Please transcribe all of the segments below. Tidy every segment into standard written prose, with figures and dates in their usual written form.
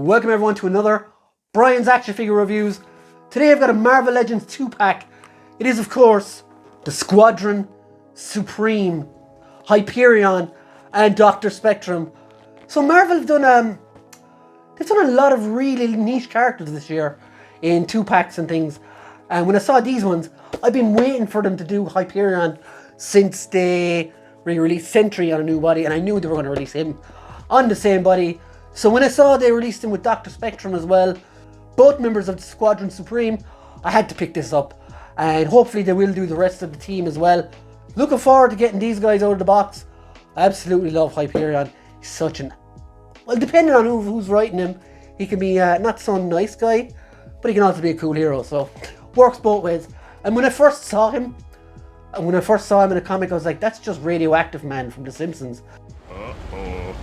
Welcome everyone to another Brian's Action Figure Reviews. Today I've got a Marvel Legends 2-pack. It is of course the Squadron Supreme, Hyperion and Doctor Spectrum. So Marvel have done they've done a lot of really niche characters this year in 2-packs and things. And when I saw these ones, I've been waiting for them to do Hyperion since they re-released Sentry on a new body, and I knew they were going to release him on the same body. So when I saw they released him with Doctor Spectrum as well, both members of the Squadron Supreme, I had to pick this up. And hopefully they will do the rest of the team as well. Looking forward to getting these guys out of the box. I absolutely love Hyperion. He's such an... Well, depending on who's writing him, he can be not so nice guy, but he can also be a cool hero. So, works both ways. And when I first saw him, in a comic, I was like, that's just Radioactive Man from The Simpsons. Uh-oh.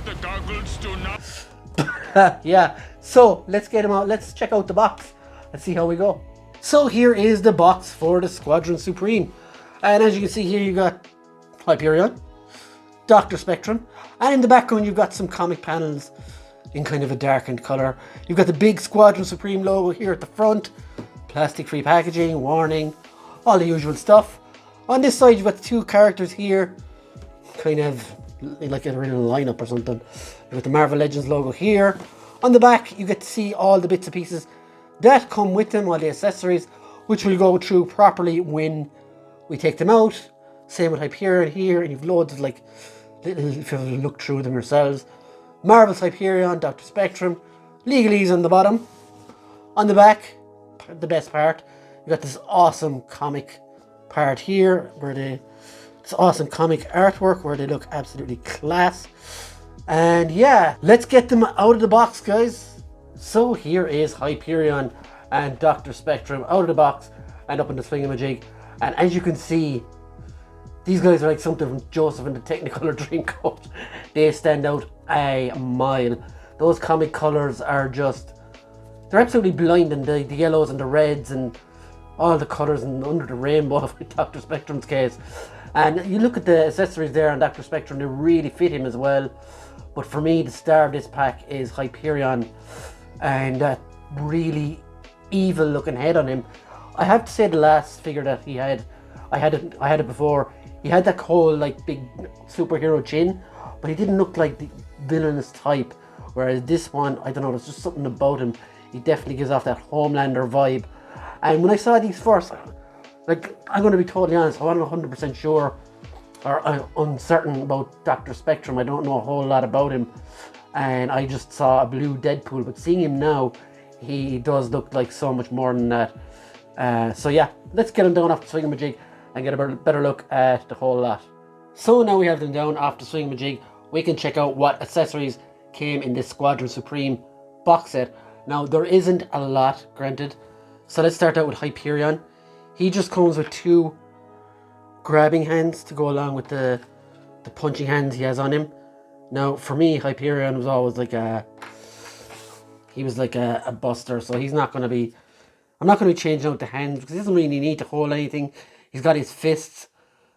The goggles do not. Yeah, so let's get him out. Let's check out the box. Let's see how we go. So here is the box for the Squadron Supreme. And as you can see here, you got Hyperion, Doctor Spectrum, and in the background you've got some comic panels in kind of a darkened colour. You've got the big Squadron Supreme logo here at the front, plastic-free packaging, warning, all the usual stuff. On this side you've got the two characters here, kind of like a original lineup or something. You've got the Marvel Legends logo here. On the back you get to see all the bits and pieces that come with them, all the accessories, which we'll go through properly when we take them out. Same with Hyperion here, and you've loads of like little, if you look through them yourselves. Marvel's Hyperion, Doctor Spectrum, legalese on the bottom. On the back, the best part, you got this awesome comic part here where it's awesome comic artwork where they look absolutely class. And yeah, let's get them out of the box, guys. So here is Hyperion and Doctor Spectrum out of the box and up in the thingamajig. And as you can see, these guys are like something from Joseph and the Technicolor Dreamcoat. They stand out a mile. Those comic colors are just, they're absolutely blinding. The yellows and the reds and all the colors and under the rainbow with Doctor Spectrum's case. And you look at the accessories there on Doctor Spectrum, they really fit him as well. But for me, the star of this pack is Hyperion and that really evil looking head on him. I have to say the last figure that he had, I had it before, he had that whole like big superhero chin, but he didn't look like the villainous type. Whereas this one, I don't know, there's just something about him. He definitely gives off that Homelander vibe. And when I saw these first, like, I'm going to be totally honest, I wasn't 100% sure or uncertain about Doctor Spectrum. I don't know a whole lot about him. And I just saw a blue Deadpool. But seeing him now, he does look like so much more than that. So yeah, let's get him down off the thingamajig and get a better look at the whole lot. So now we have them down off the thingamajig, we can check out what accessories came in this Squadron Supreme box set. Now, there isn't a lot, granted. So let's start out with Hyperion. He just comes with two grabbing hands to go along with the punching hands he has on him. Now, for me, Hyperion was always like a buster, so he's not going to be, I'm not going to be changing out the hands because he doesn't really need to hold anything. He's got his fists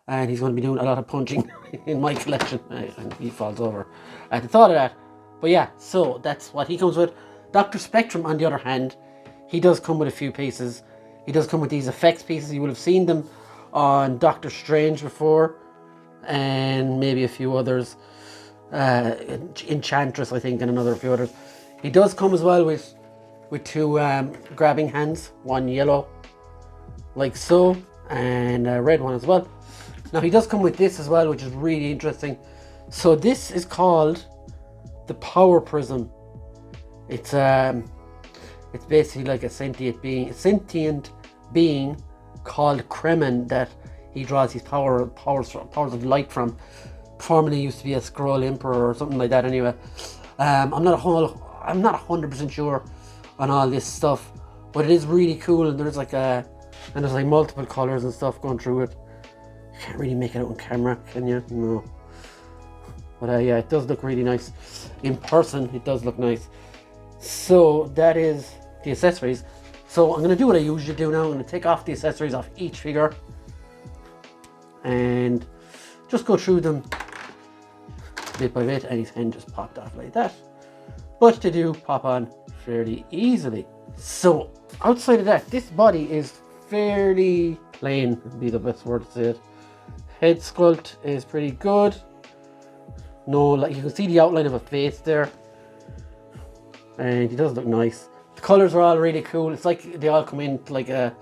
and he's going to be doing a lot of punching in my collection. And he falls over at the thought of that. But yeah, so that's what he comes with. Dr. Spectrum, on the other hand, he does come with a few pieces. He does come with these effects pieces. You would have seen them on Doctor Strange before, and maybe a few others. Enchantress, I think, and another few others. He does come as well with two grabbing hands, one yellow, like so, and a red one as well. Now he does come with this as well, which is really interesting. So this is called the Power Prism. It's basically like a sentient being called Kremen that he draws his powers of light from. Formerly used to be a Skrull Emperor or something like that. Anyway, I'm not 100% sure on all this stuff, but it is really cool. And there's like multiple colors and stuff going through it. You can't really make it out on camera, can you? No. But yeah, it does look really nice in person. It does look nice. So that is the accessories. So I'm going to do what I usually do now. I'm going to take off the accessories off each figure. and just go through them bit by bit, and his hand just popped off like that. But they do pop on fairly easily. So outside of that, this body is fairly plain, would be the best word to say it. Head sculpt is pretty good. No, like you can see the outline of a face there, and he does look nice. The colors are all really cool. It's like they all come in like a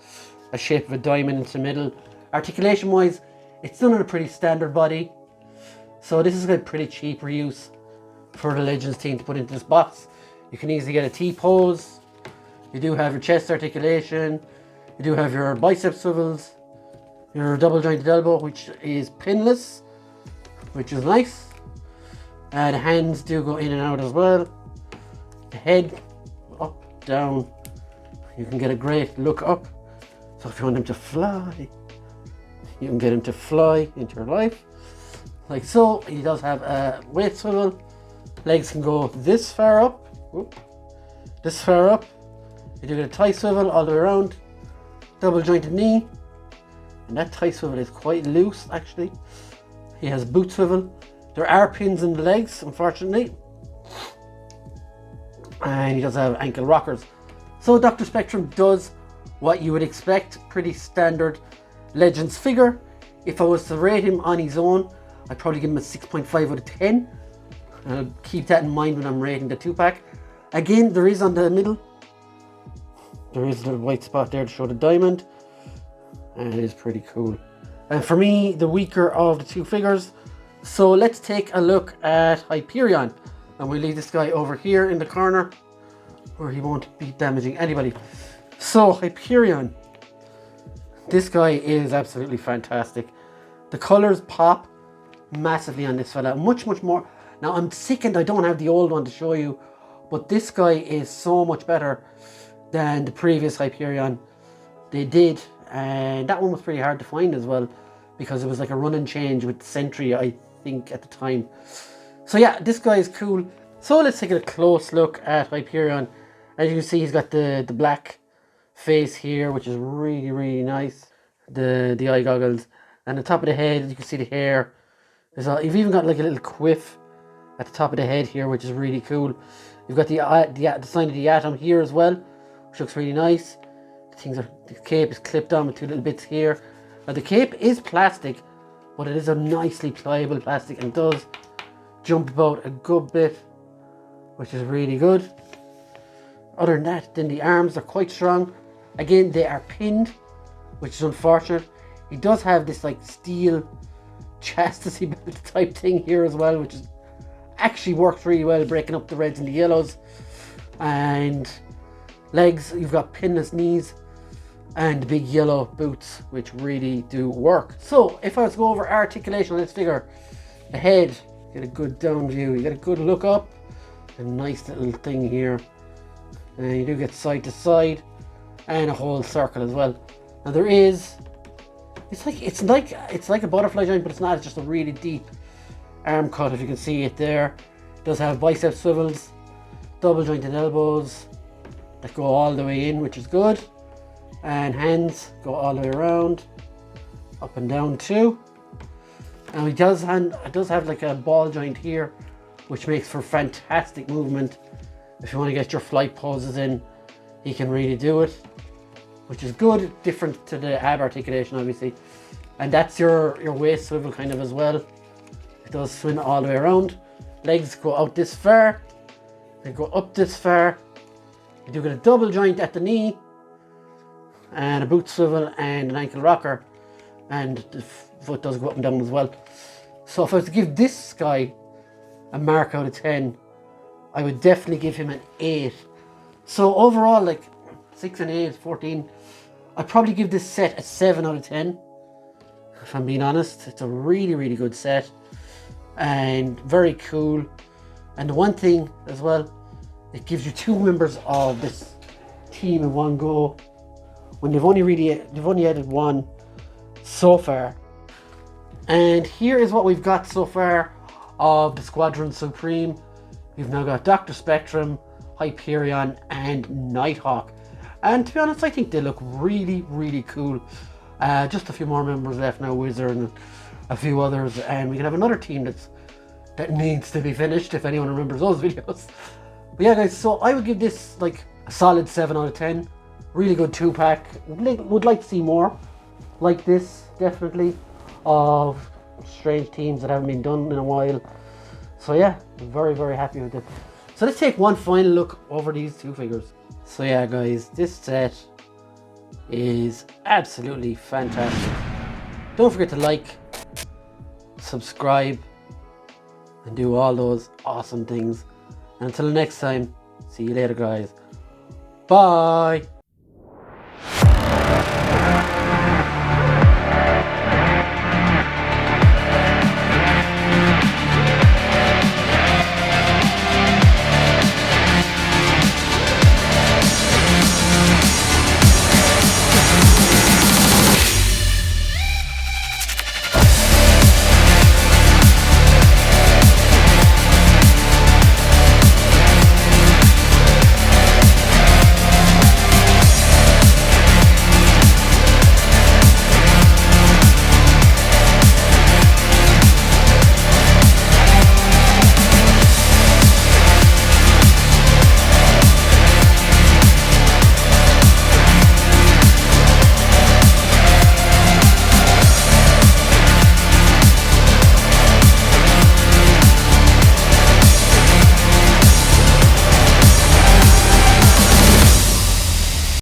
shape of a diamond into the middle. Articulation wise, it's done in a pretty standard body. So this is a pretty cheap reuse for the Legends team to put into this box. You can easily get a T-pose. You do have your chest articulation. You do have your bicep swivels. Your double jointed elbow, which is pinless, which is nice. The hands do go in and out as well. The head, up, down. You can get a great look up. So if you want him to fly, you can get him to fly into your life. Like so. He does have a waist swivel. Legs can go this far up. Whoop, this far up. You do get a tie swivel all the way around. Double jointed knee. And that tie swivel is quite loose actually. He has boot swivel. There are pins in the legs, unfortunately. And he does have ankle rockers. So Doctor Spectrum does what you would expect. Pretty standard Legends figure. If I was to rate him on his own, I'd probably give him a 6.5 out of 10. And I'll keep that in mind when I'm rating the 2-pack. Again, there is on the middle, there is a little white spot there to show the diamond. And it is pretty cool. And for me, the weaker of the two figures. So let's take a look at Hyperion. And we'll leave this guy over here in the corner where he won't be damaging anybody. So Hyperion. This guy is absolutely fantastic. The colors pop massively on this fella. Much more. Now I'm sickened I don't have the old one to show you. But this guy is so much better than the previous Hyperion they did. And that one was pretty hard to find as well, because it was like a run and change with Sentry, I think, at the time. So yeah, this guy is cool. So let's take a close look at Hyperion. As you can see, he's got the black face here, which is really nice. The eye goggles. And the top of the head, you can see the hair. You've even got like a little quiff at the top of the head here, which is really cool. You've got the sign of the atom here as well, which looks really nice. The cape is clipped on with two little bits here. Now the cape is plastic, but it is a nicely pliable plastic and does jump about a good bit, which is really good. Other than that, then the arms are quite strong. Again, they are pinned, which is unfortunate. He does have this like steel chastity belt type thing here as well, which is actually works really well, breaking up the reds and the yellows. And legs, you've got pinless knees and big yellow boots, which really do work. So if I was to go over articulation on this figure, the head, get a good down view, you get a good look up, a nice little thing here, and you do get side to side and a whole circle as well. Now there is, it's like a butterfly joint, but it's not. It's just a really deep arm cut, if you can see it there. It does have bicep swivels, double jointed elbows that go all the way in, which is good, and hands go all the way around, up and down too. And it does have like a ball joint here, which makes for fantastic movement. If you want to get your flight poses in, he can really do it, which is good, different to the ab articulation obviously. And that's your waist swivel kind of as well. It does swing all the way around. Legs go out this far, they go up this far. You do get a double joint at the knee, and a boot swivel and an ankle rocker, and the foot does go up and down as well. So if I was to give this guy a mark out of 10, I would definitely give him an 8. So overall, like 6 and 8, 14, I'd probably give this set a 7 out of 10. If I'm being honest, it's a really good set and very cool. And the one thing as well, it gives you 2 members of this team in one go, when they've only added 1 so far. And here is what we've got so far of the Squadron Supreme. We've now got Doctor Spectrum, Hyperion and Nighthawk. And to be honest, I think they look really cool. Just a few more members left now, Wizard and a few others, and we can have another team that needs to be finished, if anyone remembers those videos. But yeah guys, so I would give this like a solid 7 out of 10. Really good 2-pack. Would like to see more like this, definitely, of strange teams that haven't been done in a while. So yeah, very, very happy with it. So let's take one final look over these two figures. So yeah guys, this set is absolutely fantastic. Don't forget to like, subscribe, and do all those awesome things. And until next time, see you later guys. Bye!